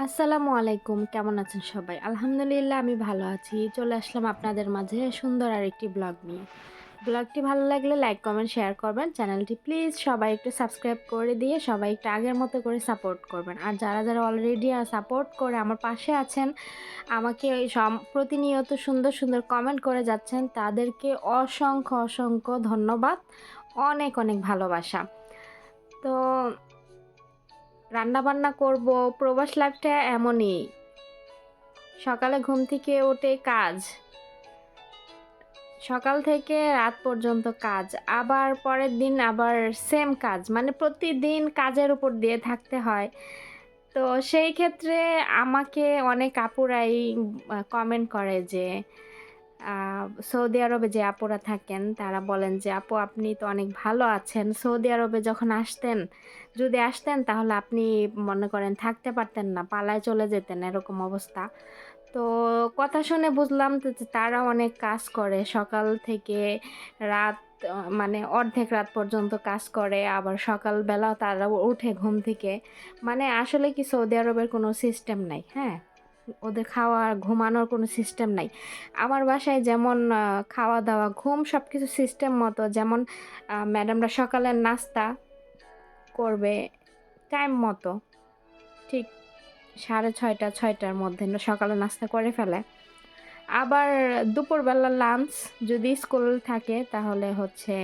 আসসালামু আলাইকুম। কেমন আছেন সবাই? আলহামদুলিল্লাহ আমি ভালো আছি। চলে আসলাম আপনাদের মাঝে সুন্দর আরেকটি ব্লগ নিয়ে। ব্লগটি ভালো লাগলে লাইক, কমেন্ট, শেয়ার করবেন। চ্যানেলটি প্লিজ সবাই একটু সাবস্ক্রাইব করে দিয়ে সবাই একটু আগের মতো করে সাপোর্ট করবেন। আর যারা অলরেডি সাপোর্ট করে আমার পাশে আছেন, আমাকে ওই প্রতিনিয়ত সুন্দর, সুন্দর কমেন্ট করে যাচ্ছেন, তাদেরকে অসংখ্য ধন্যবাদ। অনেক, অনেক ভালোবাসা। তো রান্নাবান্না করব, প্রবাস লাইফটা এমনই। সকালে ঘুম থেকে উঠে কাজ, সকাল থেকে রাত পর্যন্ত কাজ, আবার পরের দিন আবার সেম কাজ, মানে প্রতিদিন কাজের উপর দিয়ে থাকতে হয়। তো সেই ক্ষেত্রে আমাকে অনেক আপুরাই কমেন্ট করে যে সৌদি আরবে যে আপুরা থাকেন তারা বলেন যে আপু আপনি তো অনেক ভালো আছেন, সৌদি আরবে যখন আসতেন, যদি আসতেন তাহলে আপনি মনে করেন থাকতে পারতেন না, পালায় চলে যেতেন, এরকম অবস্থা। তো কথা শুনে বুঝলাম তো যে তারা অনেক কাজ করে সকাল থেকে রাত, মানে অর্ধেক রাত পর্যন্ত কাজ করে, আবার সকালবেলা তারা উঠে ঘুম থেকে। মানে আসলে কি সৌদি আরবের কোনো সিস্টেম নাই, হ্যাঁ, ওদের খাওয়া ঘুমানোর কোনো সিস্টেম নাই। আমার বাসায় যেমন খাওয়া দাওয়া ঘুম সব কিছু সিস্টেম মতো, যেমন ম্যাডামরা সকালের নাস্তা করবে টাইম মতো, ঠিক 6:30-6টার মধ্যে সকালে নাস্তা করে ফেলে। আবার দুপুরবেলা লাঞ্চ, যদি স্কুল থাকে তাহলে হচ্ছে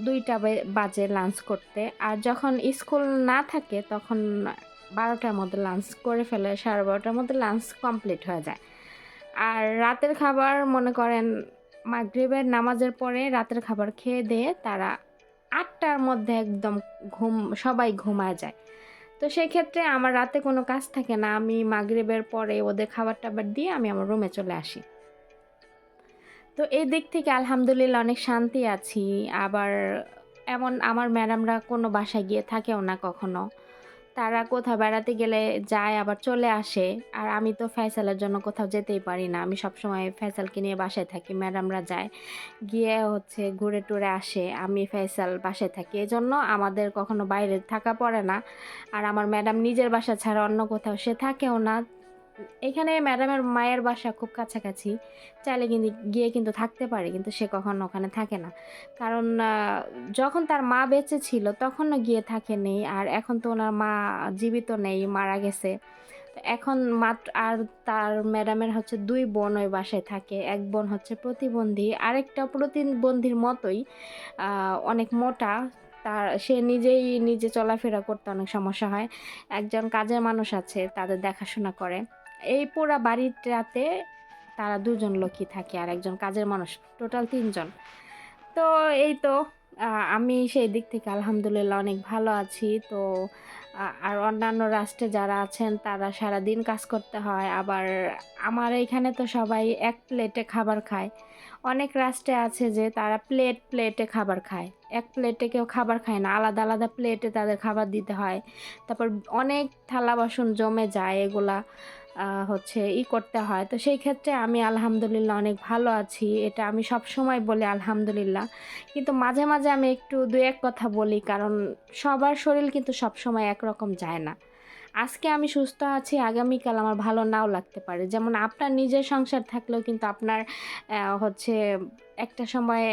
2টা বাজে লাঞ্চ করতে। আর যখন স্কুল না থাকে তখন 12টার মধ্যে লাঞ্চ করে ফেলে, 12:30টার মধ্যে লাঞ্চ কমপ্লিট হয়ে যায়। আর রাতের খাবার মনে করেন মাগরিবের নামাজের পরে রাতের খাবার খেয়ে দিয়ে তারা 8টার মধ্যে একদম ঘুম, সবাই ঘুমায় যায়। তো সেই ক্ষেত্রে আমার রাতে কোনো কাজ থাকে না। আমি মাগরিবের পরে ওদের খাবার-টাবার দিয়ে আমি আমার রুমে চলে আসি। তো এই দিক থেকে আলহামদুলিল্লাহ অনেক শান্তি আছি। আবার এমন আমার ম্যাডামরা কোনো বাসায় গিয়ে থাকেও না কখনো। তারা কোথাও বেড়াতে গেলে যায় আবার চলে আসে। আর আমি তো ফয়সালের জন্য কোথাও যেতেই পারি না। আমি সবসময় ফয়সালকে নিয়ে বাসায় থাকি। ম্যাডামরা যায়। গিয়ে হচ্ছে ঘুরে টুরে আসে। আমি ফয়সাল বাসায় থাকি। এজন্য আমাদের কখনো বাইরে থাকা পড়ে না। আর আমার ম্যাডাম নিজের বাসা ছাড়া অন্য কোথাও সে থাকেও না। এখানে ম্যাডামের মায়ের বাসা খুব কাছাকাছি। চাইলে কিন্তু গিয়ে কিন্তু থাকতে পারে। কিন্তু সে কখনো ওখানে থাকে না। কারণ যখন তার মা বেঁচে ছিল তখনও গিয়ে থাকেনি। আর এখন তো উনার মা জীবিত নেই, মারা গেছে। তো এখন মাত্র আর তার ম্যাডামের হচ্ছে ২ বোন ওই বাসায় থাকে। এক বোন হচ্ছে প্রতিবন্ধী, আরেকটা প্রতিবন্ধীর মতোই অনেক মোটা। সে নিজে চলাফেরা করতে অনেক সমস্যা হয়। একজন কাজের মানুষ আছে, তাদের দেখাশোনা করে। এই পুরা বাড়িটাতে তারা ২ জন লোকই থাকে আর একজন কাজের মানুষ। টোটাল ৩ জন। তো এই তো আমি সেই দিক থেকে আলহামদুলিল্লাহ অনেক ভালো আছি। তো আর অন্যান্য রাষ্ট্রে যারা আছেন তারা সারাদিন কাজ করতে হয়। আবার আমার এইখানে তো সবাই এক প্লেটে খাবার খায়। অনেক রাষ্ট্রে আছে যে তারা প্লেটে খাবার খায়। এক প্লেটে কেউ খাবার খায় না। আলাদা প্লেটে তাদের খাবার দিতে হয়। তারপর অনেক থালা বাসন জমে যায়, এগুলা হচ্ছে করতে হয়। তো সেই ক্ষেত্রে আমি আলহামদুলিল্লাহ অনেক ভালো আছি। এটা আমি সবসময় বলি আলহামদুলিল্লাহ। কিন্তু মাঝে আমি একটু ২-১ কথা বলি, কারণ সবার শরীর কিন্তু সবসময় একরকম যায় না। আজকে আমি সুস্থ আছি, আগামীকাল আমার ভালো নাও লাগতে পারে। যেমন আপনার নিজের সংসার থাকলেও কিন্তু আপনার হচ্ছে একটা সময়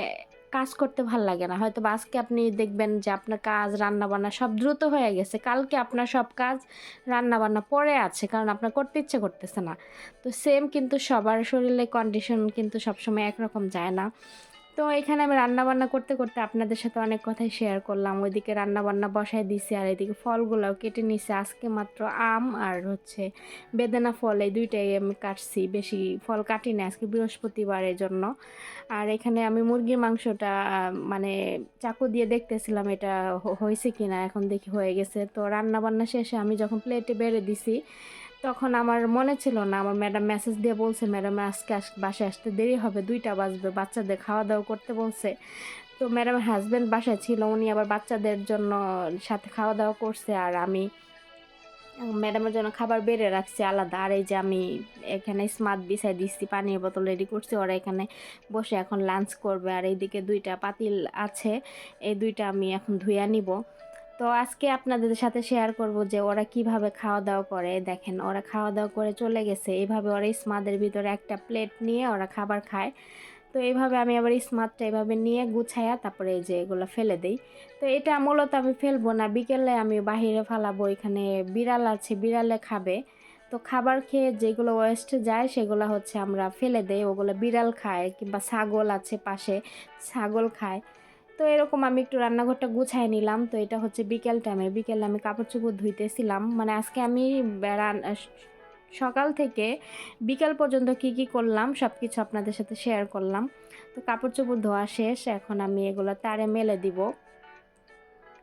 কাজ করতে ভাল লাগে না। হয়তোবা আজকে আপনি দেখবেন যে আপনার কাজ, রান্নাবান্না সব দ্রুত হয়ে গেছে। কালকে আপনার সব কাজ, রান্নাবান্না পড়ে আছে, কারণ আপনার করতে ইচ্ছে করতেছে না। তো সেম কিন্তু সবার শরীরে কন্ডিশন কিন্তু সবসময় একরকম যায় না। তো এখানে আমি রান্নাবান্না করতে আপনাদের সাথে অনেক কথাই শেয়ার করলাম। ওইদিকে রান্নাবান্না বসায় দিছি আর এদিকে ফলগুলাও কেটে নিছি। আজকে মাত্র আম আর হচ্ছে বেদানা ফল, এই ২টাই আমি কাটছি। বেশি ফল কাটি না, আজকে বৃহস্পতিবার এজন্য। আর এখানে আমি মুরগির মাংসটা মানে চাকু দিয়ে দেখতেছিলাম এটা হইছে কিনা। এখন দেখি হয়ে গেছে। তো রান্নাবান্না শেষে আমি যখন প্লেটে বেড়ে দিছি তখন আমার মনে ছিল না, আমার ম্যাডাম মেসেজ দিয়ে বলছে ম্যাডামের আজকে বাসায় আসতে দেরি হবে, ২টা বাজবে, বাচ্চাদের খাওয়া দাওয়া করতে বলছে। তো ম্যাডামের হাজব্যান্ড বাসায় ছিল, উনি আবার বাচ্চাদের জন্য সাথে খাওয়া দাওয়া করছে। আর আমি ম্যাডামের জন্য খাবার বেড়ে রাখছি আলাদা। আর এই যে আমি এখানে স্মার্ট বিছাই দিচ্ছি, পানির বোতল রেডি করছি, ওরা এখানে বসে এখন লাঞ্চ করবে। আর এইদিকে 2টা পাতিল আছে, এই 2টা আমি এখন ধুইয়া নিব। তো আজকে আপনাদের সাথে শেয়ার করব যে ওরা কিভাবে খাওয়া-দাওয়া করে। দেখেন ওরা খাওয়া-দাওয়া করে চলে গেছে। এভাবে ওরা স্মাদের ভিতরে একটা প্লেট নিয়ে ওরা খাবার খায়। তো এইভাবে আমি আবার স্মাদটা এভাবে নিয়ে গুছাইয়া তারপরে এই যে এগুলো ফেলে দেই। তো এটা মূলত আমি ফেলবো না, বিকেলে আমি বাহিরে ফালাবো। এখানে বিড়াল আছে, বিড়ালে খাবে। তো খাবার খেয়ে যেগুলো ওয়েস্ট যায় সেগুলো হচ্ছে আমরা ফেলে দেই, ওগুলো বিড়াল খায় কিংবা ছাগল আছে পাশে, ছাগল খায়। তো এরকম আমি একটু রান্নাঘরটা গুছায় নিলাম। তো এটা হচ্ছে বিকেল টাইমে, বিকেলে আমি কাপড়-চোপড় ধুইতেছিলাম। মানে আজকে আমি সকাল থেকে বিকাল পর্যন্ত কি, কি করলাম সবকিছু আপনাদের সাথে শেয়ার করলাম। তো কাপড়-চোপড় ধোয়া শেষ। এখন আমি এগুলো তারে মেলে দিব।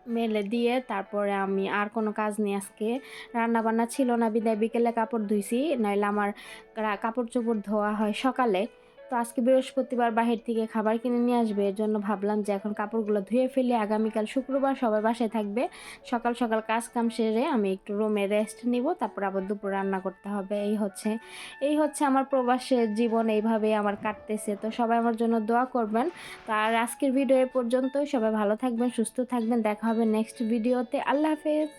মেলে দিয়ে তারপরে আমি আর কোনো কাজ নেই আজকে। রান্নাবান্না ছিল না বিধায় বিকেলে কাপড় ধুইছি। নইলে আমার কাপড়-চোপড় ধোয়া হয় সকালে। তো আজকে বৃহস্পতিবার বাহির থেকে খাবার কিনে নিয়ে আসবে। এর জন্য ভাবলাম যে এখন কাপড়গুলো ধুয়ে ফেলি। আগামীকাল শুক্রবার সবাই বাসায় থাকবে। সকাল, সকাল কাজ-কাম সেরে আমি একটু রুমে রেস্ট নিব। তারপর আবার দুপুরে রান্না করতে হবে। এই হচ্ছে আমার প্রবাসের জীবন। এইভাবেই আমার কাটতেছে। তো সবাই আমার জন্য দোয়া করবেন। তো আর আজকের ভিডিও এ পর্যন্তই। সবাই ভালো থাকবেন, সুস্থ থাকবেন। দেখা হবে নেক্সট ভিডিওতে। আল্লাহ হাফেজ।